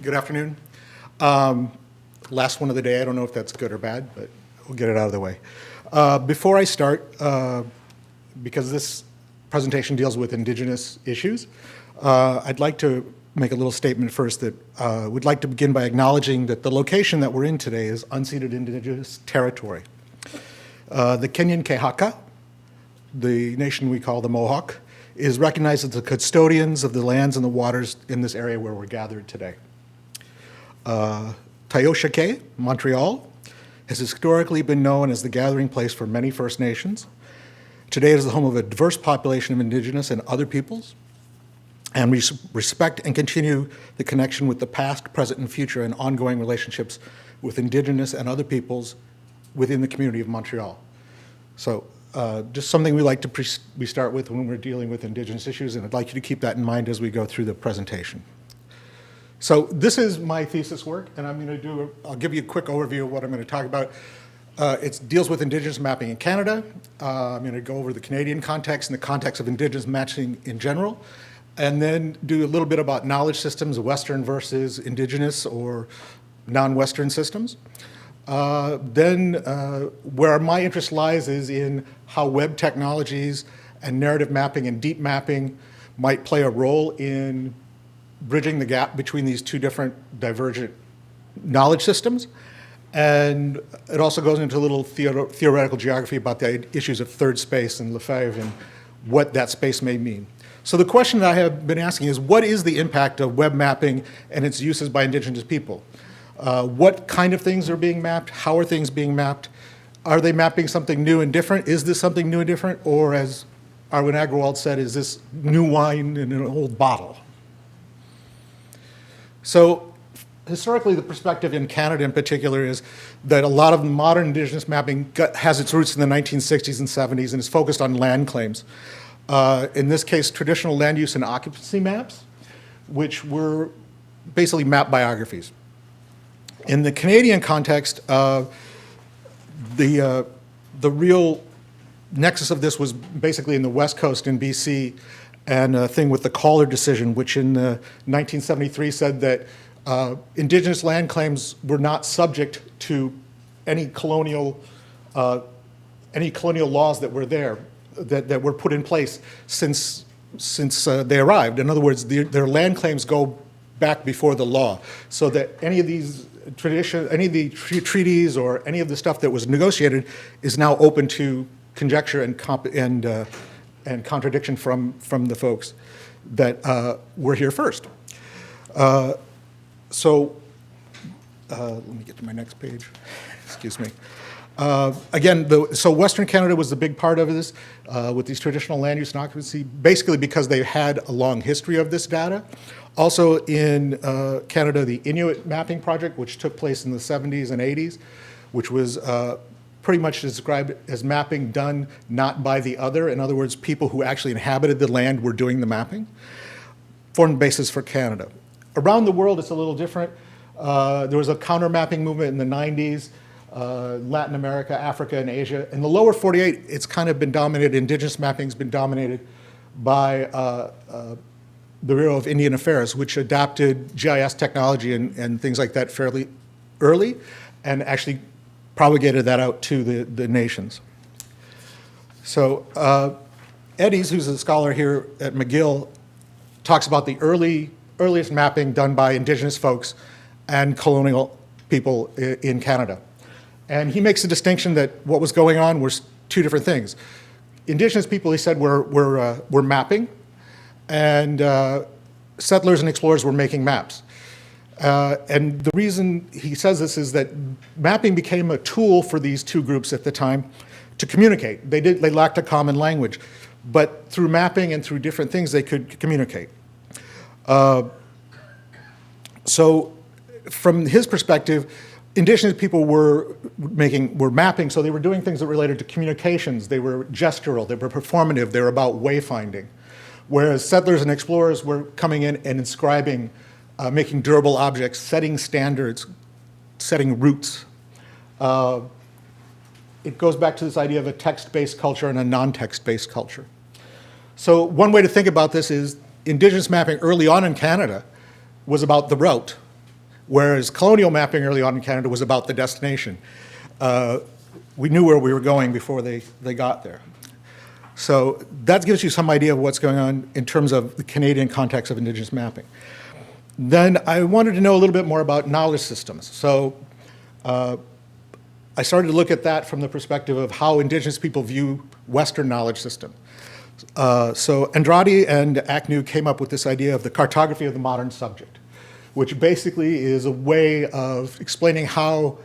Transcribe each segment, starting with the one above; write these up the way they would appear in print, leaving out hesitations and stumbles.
Good afternoon. Last one of the day. I don't know if that's good or bad, but we'll get it out of the way. Before I start, because this presentation deals with Indigenous issues, I'd like to make a little statement first that we'd like to begin by acknowledging that the location that we're in today is unceded Indigenous territory. The Kenyan Kehaka, the nation we call the Mohawk, is recognized as the custodians of the lands and the waters in this area where we're gathered today. Tayoshake, Montreal, has historically been known as the gathering place for many First Nations. Today it is the home of a diverse population of Indigenous and other peoples, and we respect and continue the connection with the past, present, and future and ongoing relationships with Indigenous and other peoples within the community of Montreal. So just something we start with when we're dealing with Indigenous issues, and I'd like you to keep that in mind as we go through the presentation. So this is my thesis work, and I'll give you a quick overview of what I'm going to talk about. It deals with Indigenous mapping in Canada. I'm going to go over the Canadian context and the context of Indigenous mapping in general, and then do a little bit about knowledge systems, Western versus Indigenous or non-Western systems. Then where my interest lies is in how web technologies and narrative mapping and deep mapping might play a role in bridging the gap between these two different divergent knowledge systems. And it also goes into a little theoretical geography about the issues of third space and Lefebvre and what that space may mean. So the question that I have been asking is, what is the impact of web mapping and its uses by Indigenous people? What kind of things are being mapped? How are things being mapped? Are they mapping something new and different? Is this something new and different? Or as Arwin Agrawald said, is this new wine in an old bottle? So historically, the perspective in Canada in particular is that a lot of modern Indigenous mapping has its roots in the 1960s and 70s and is focused on land claims. In this case, traditional land use and occupancy maps, which were basically map biographies. In the Canadian context, the real nexus of this was basically in the West Coast in BC, and a thing with the Collar decision, which in 1973 said that Indigenous land claims were not subject to any colonial laws that were there, that were put in place since they arrived. In other words, their land claims go back before the law, so that any of these treaties or any of the stuff that was negotiated is now open to conjecture and contradiction from the folks that were here first. Let me get to my next page. Excuse me. Again, so Western Canada was the big part of this with these traditional land use and occupancy, basically because they had a long history of this data. Also in Canada, the Inuit mapping project, which took place in the 70s and 80s, which was pretty much described as mapping done not by the other. In other words, people who actually inhabited the land were doing the mapping, formed the basis for Canada. Around the world, it's a little different. There was a counter-mapping movement in the 90s, Latin America, Africa, and Asia. In the lower 48, it's kind of been dominated, Indigenous mapping's been dominated by the Bureau of Indian Affairs, which adopted GIS technology and things like that fairly early, and actually propagated that out to the nations. So Eddie's, who's a scholar here at McGill, talks about the earliest mapping done by Indigenous folks and colonial people in Canada. And he makes a distinction that what was going on was two different things. Indigenous people, he said, were mapping, and settlers and explorers were making maps. And the reason he says this is that mapping became a tool for these two groups at the time to communicate. They lacked a common language, but through mapping and through different things, they could communicate. So from his perspective, Indigenous people were mapping, so they were doing things that related to communications. They were gestural, they were performative, they were about wayfinding. Whereas settlers and explorers were coming in and inscribing, making durable objects, setting standards, setting routes. It goes back to this idea of a text-based culture and a non-text-based culture. So one way to think about this is Indigenous mapping early on in Canada was about the route. whereas colonial mapping early on in Canada was about the destination. We knew where we were going before they got there. So that gives you some idea of what's going on in terms of the Canadian context of Indigenous mapping. Then I wanted to know a little bit more about knowledge systems. So I started to look at that from the perspective of how Indigenous people view Western knowledge system. So Andrade and Agnew came up with this idea of the cartography of the modern subject, which basically is a way of explaining how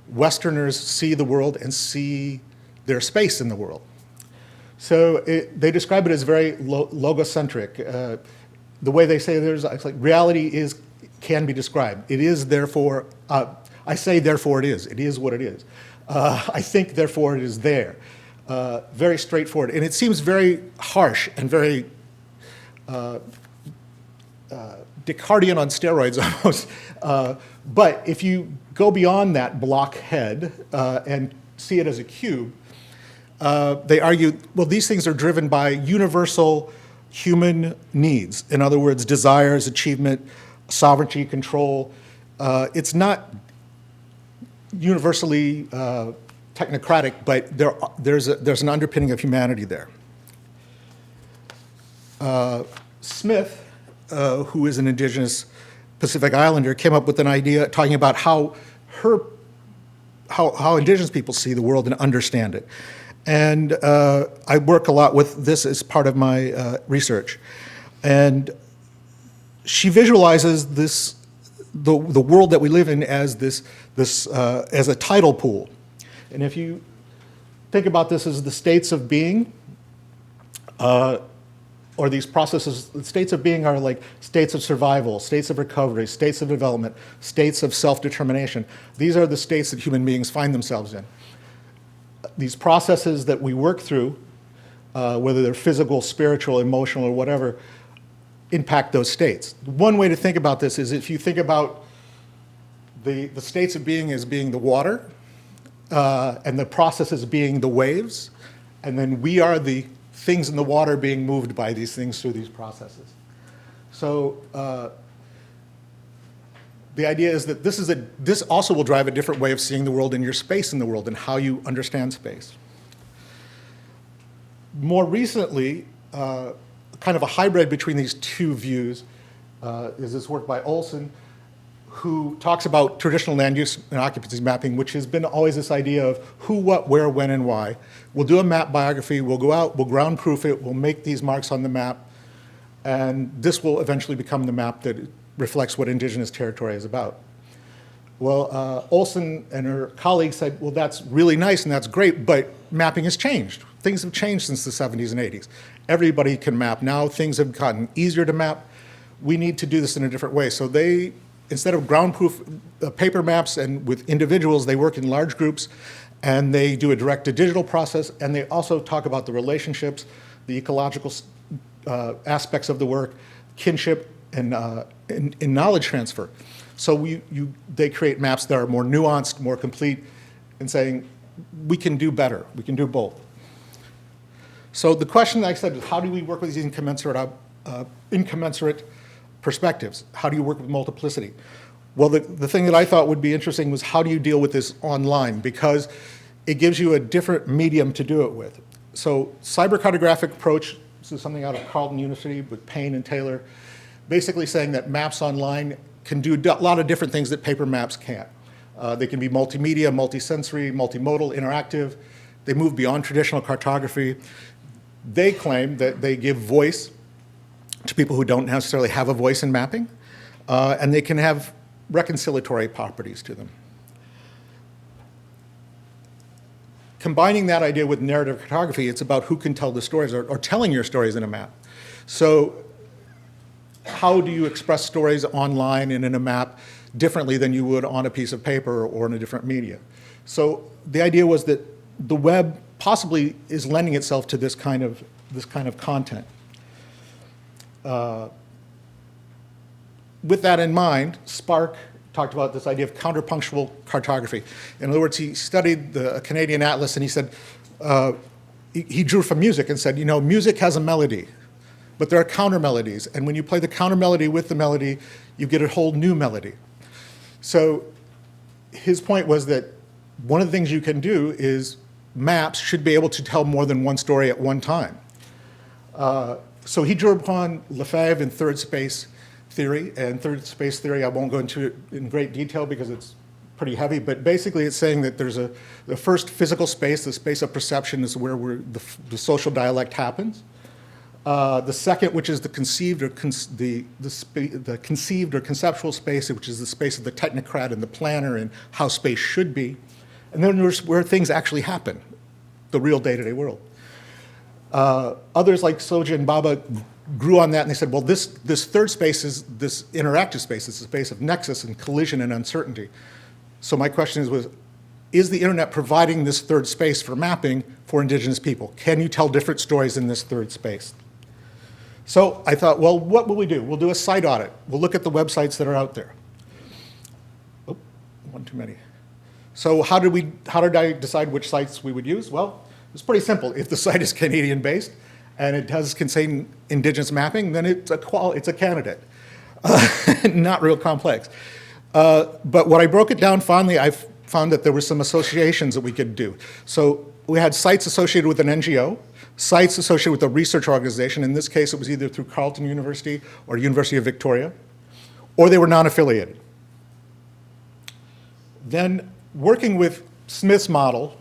Westerners see the world and see their space in the world. So they describe it as very logocentric. The way they say it's like reality can be described. It is therefore, I say therefore it is. It is what it is. I think therefore it is there. Very straightforward. And it seems very harsh and very Descartesian on steroids almost. But if you go beyond that blockhead and see it as a cube, they argue, well, these things are driven by universal human needs. In other words, desires, achievement, sovereignty, control. It's not universally technocratic, but there's an underpinning of humanity there. Smith, who is an Indigenous Pacific Islander, came up with an idea talking about how Indigenous people see the world and understand it. And I work a lot with this as part of my research. And she visualizes the world that we live in as as a tidal pool. And if you think about this as the states of being, or these processes, the states of being are like states of survival, states of recovery, states of development, states of self-determination. These are the states that human beings find themselves in. These processes that we work through, whether they're physical, spiritual, emotional, or whatever, impact those states. One way to think about this is if you think about the states of being as being the water, and the processes being the waves, and then we are the things in the water being moved by these things through these processes. So the idea is that this also will drive a different way of seeing the world and your space in the world and how you understand space. More recently, kind of a hybrid between these two views is this work by Olson, who talks about traditional land use and occupancy mapping, which has been always this idea of who, what, where, when, and why. We'll do a map biography, we'll go out, we'll ground proof it, we'll make these marks on the map, and this will eventually become the map that reflects what Indigenous territory is about. Well, Olson and her colleagues said, well, that's really nice and that's great, but mapping has changed. Things have changed since the 70s and 80s. Everybody can map now. Things have gotten easier to map. We need to do this in a different way. So they, instead of ground proof paper maps and with individuals, they work in large groups and they do a direct to digital process, and they also talk about the relationships, the ecological aspects of the work, kinship, and knowledge transfer. So they create maps that are more nuanced, more complete, and saying, we can do better, we can do both. So the question, like I said, is how do we work with these incommensurate perspectives? How do you work with multiplicity? Well, the thing that I thought would be interesting was how do you deal with this online? Because it gives you a different medium to do it with. So cyber-cartographic approach, this is something out of Carleton University with Payne and Taylor, basically saying that maps online can do a lot of different things that paper maps can't. They can be multimedia, multisensory, multimodal, interactive. They move beyond traditional cartography. They claim that they give voice to people who don't necessarily have a voice in mapping, and they can have reconciliatory properties to them. Combining that idea with narrative cartography, it's about who can tell the stories or telling your stories in a map. So how do you express stories online and in a map differently than you would on a piece of paper or in a different media? So the idea was that the web possibly is lending itself to this kind of content. With that in mind, Spark talked about this idea of counterpunctual cartography. In other words, he studied the Canadian Atlas and he said, he drew from music and said, you know, music has a melody, but there are counter melodies. And when you play the counter melody with the melody, you get a whole new melody. So his point was that one of the things you can do is maps should be able to tell more than one story at one time. So he drew upon Lefebvre and third space theory, and third space theory I won't go into it in great detail because it's pretty heavy, but basically it's saying that there's the first physical space, the space of perception, is where the social dialect happens. The second, which is the conceived or the conceived or conceptual space, which is the space of the technocrat and the planner and how space should be. And then there's where things actually happen, the real day-to-day world. Others like Soja and Baba grew on that, and they said, well, this third space is this interactive space. It's a space of nexus and collision and uncertainty. So my question was, is the internet providing this third space for mapping for Indigenous people? Can you tell different stories in this third space? So I thought, well, what will we do? We'll do a site audit. We'll look at the websites that are out there. Oh, one too many. So how did I decide which sites we would use? Well, it's pretty simple. If the site is Canadian-based and it does contain Indigenous mapping, then it's a candidate. Not real complex. But when I broke it down finally, I found that there were some associations that we could do. So we had sites associated with an NGO, sites associated with a research organization. In this case, it was either through Carleton University or University of Victoria, or they were non-affiliated. Then working with Smith's model,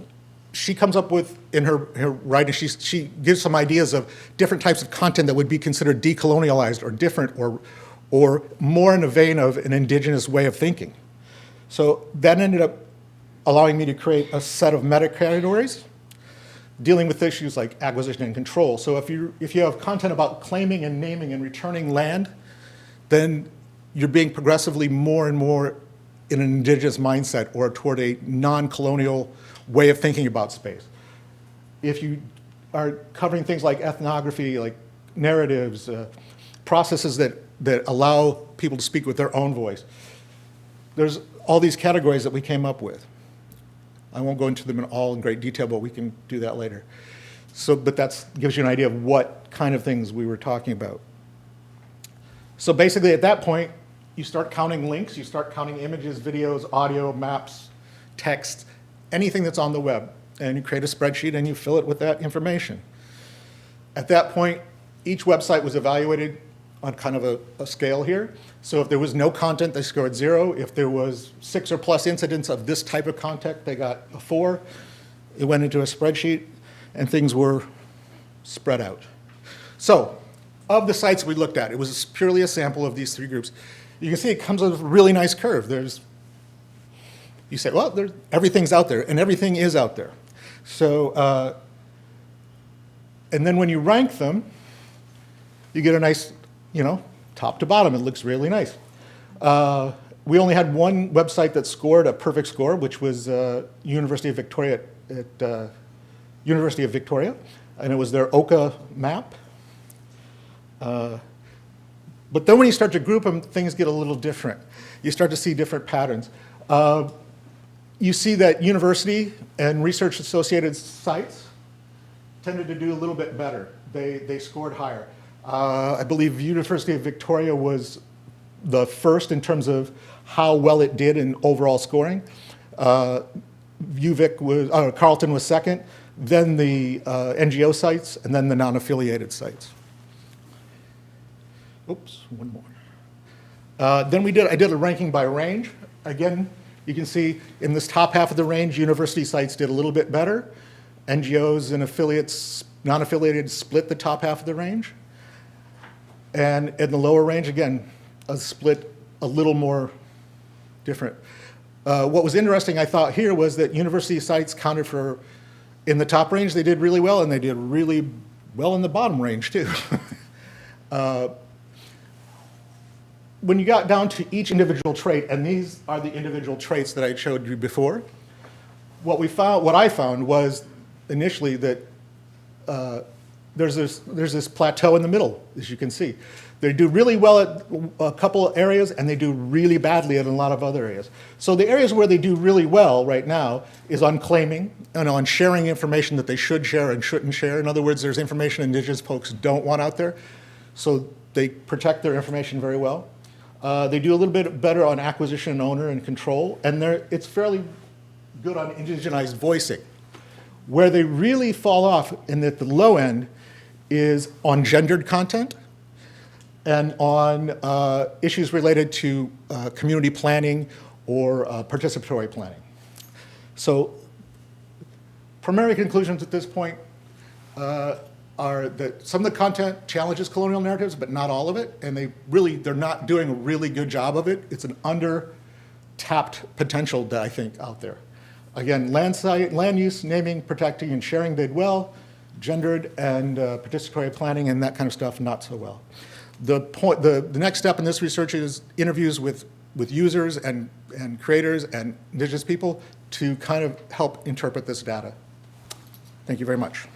she comes up with, in her writing, she gives some ideas of different types of content that would be considered decolonialized or different or more in the vein of an Indigenous way of thinking. So that ended up allowing me to create a set of meta-categories dealing with issues like acquisition and control. So if you have content about claiming and naming and returning land, then you're being progressively more and more in an Indigenous mindset or toward a non-colonial way of thinking about space. If you are covering things like ethnography, like narratives, processes that allow people to speak with their own voice, there's all these categories that we came up with. I won't go into them in great detail, but we can do that later. So, but that gives you an idea of what kind of things we were talking about. So basically at that point, you start counting links, you start counting images, videos, audio, maps, text, anything that's on the web, and you create a spreadsheet and you fill it with that information. At that point, each website was evaluated on kind of a scale here. So if there was no content, they scored 0. If there was 6 or plus incidents of this type of content, they got a 4. It went into a spreadsheet, and things were spread out. So of the sites we looked at, it was purely a sample of these 3 groups. You can see it comes with a really nice curve. You say, well, everything's out there, and everything is out there. So, and then when you rank them, you get a nice, top to bottom. It looks really nice. We only had one website that scored a perfect score, which was University of Victoria at University of Victoria, and it was their Oka map. But then when you start to group them, things get a little different. You start to see different patterns. You see that university and research-associated sites tended to do a little bit better. They scored higher. I believe University of Victoria was the first in terms of how well it did in overall scoring. Carleton was second, then the NGO sites, and then the non-affiliated sites. Oops, one more. Then I did a ranking by range. Again, you can see in this top half of the range, university sites did a little bit better. NGOs and affiliates, non-affiliated split the top half of the range. And in the lower range, again, a split a little more different. What was interesting, I thought, here was that university sites counted for, in the top range, they did really well, and they did really well in the bottom range, too. When you got down to each individual trait, and these are the individual traits that I showed you before, what I found was initially that there's this plateau in the middle, as you can see. They do really well at a couple areas, and they do really badly at a lot of other areas. So the areas where they do really well right now is on claiming and on sharing information that they should share and shouldn't share. In other words, there's information Indigenous folks don't want out there, so they protect their information very well. They do a little bit better on acquisition, owner, and control, and it's fairly good on indigenized voicing. Where they really fall off in at the low end is on gendered content and on issues related to community planning or participatory planning. So primary conclusions at this point are that some of the content challenges colonial narratives, but not all of it, and they're not doing a really good job of it. It's an under-tapped potential that I think out there. Again, land use, naming, protecting, and sharing did well. Gendered and participatory planning and that kind of stuff, not so well. The next step in this research is interviews with users and creators and indigenous people to kind of help interpret this data. Thank you very much.